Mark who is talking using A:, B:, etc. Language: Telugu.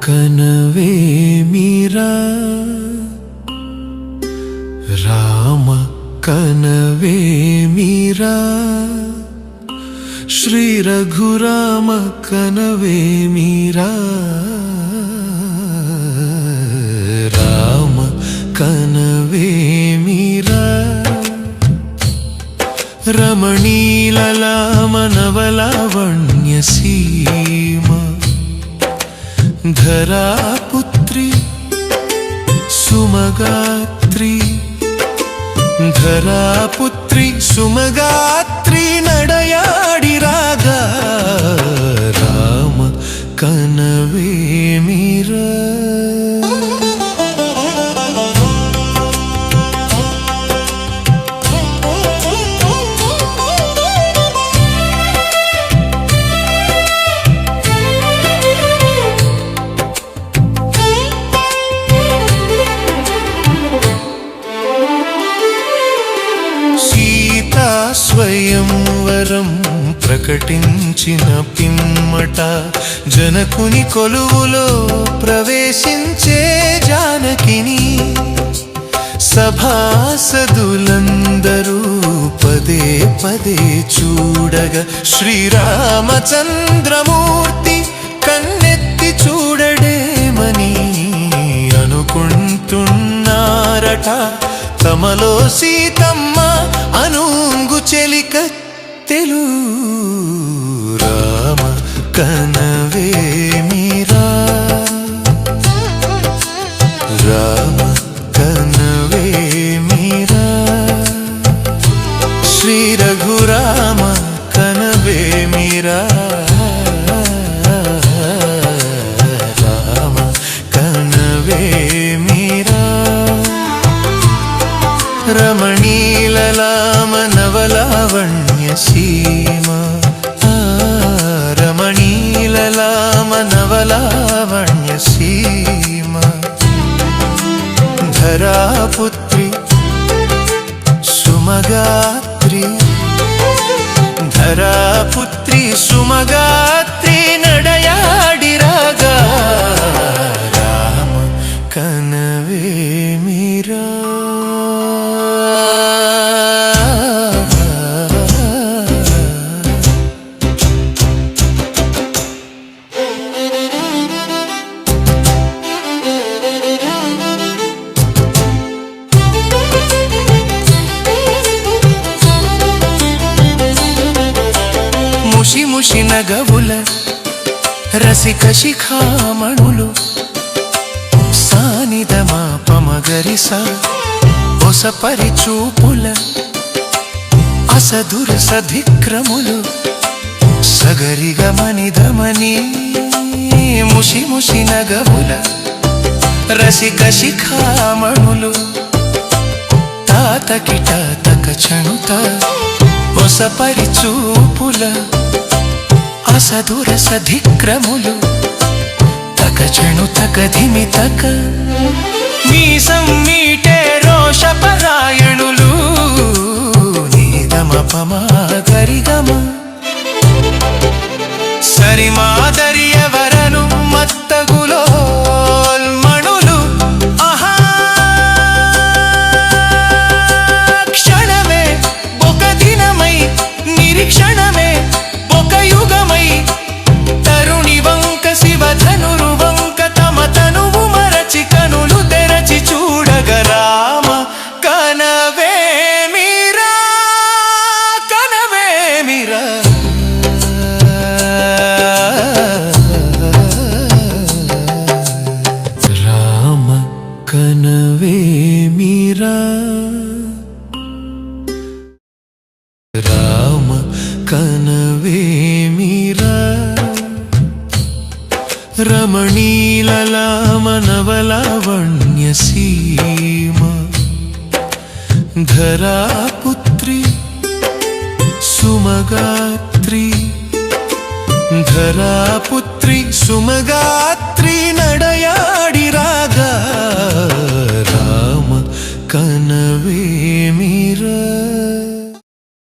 A: కనవే మీరా రామ కనవే మీరా శ్రీ రఘురామ కనవే మీరా రామ కనవే మీరా రమణీలలామ నవలావణ్య సీమ ధరాపుత్రి సుమగాత్రి ధరాపుత్రి సుమగాత్రి నడయాడి రాగా రామ కనవే మీరా స్వయంవరం ప్రకటించిన పిమ్మట జనకుని కొలువులో ప్రవేశించే జానకిని సభాసదులందరూ పదే పదే చూడగా శ్రీరామచంద్రమూర్తి కన్నెత్తి చూడడేమని అనుకుంటున్నారట. తమలో సీతమ్మ అనుంగు చెలికత్తెలు రామ కనవే మీరా రామ కనవే మీరా శ్రీ రఘురామ కనవే మీరా రామ కనవే మీరా రమణీలలామ నవలావణ్య సీమ రమణీలలామ నవలావణ్య సీమ ధరాపుత్రి సుమగాత్రి ధరాపుత్రి సుమగాత్రి నడయాడి రాగా రామ కనవే మీరా ముషి ముషి నగవుల రసిక శిఖామణులు సానిదమా పమగరిస ఒసపరి చూపుల అసదుర సధిక్రములు సగరిగమనిధమని ముషి ముషి నగవుల రసిక శిఖామణులు తాతకిట తక చణుత ఒసపరి చూపుల అసదుర సధిక్రములు తక చణు తక ధిమి తక మీసం మీటే రోషపరాయణులు నీదమ పమా గరిగమ సరిమాదరి ఎవరను మత్తగులో మణులు ఆహా క్షణమే ఒక దినమై నిరీక్షణమే ఒక యుగమై తరుణి వంక శివధనురు వంక తమ తనువు మరచి కనులు తెరచి చూడగ రామ కనవే మీరా కనవే మీరా రామ కనవే మీరా రామ కనవే మీరా రమణీలలామ నవలావణ్య సీమ ధరాపుత్రి సుమగాత్రి ధరాపుత్రి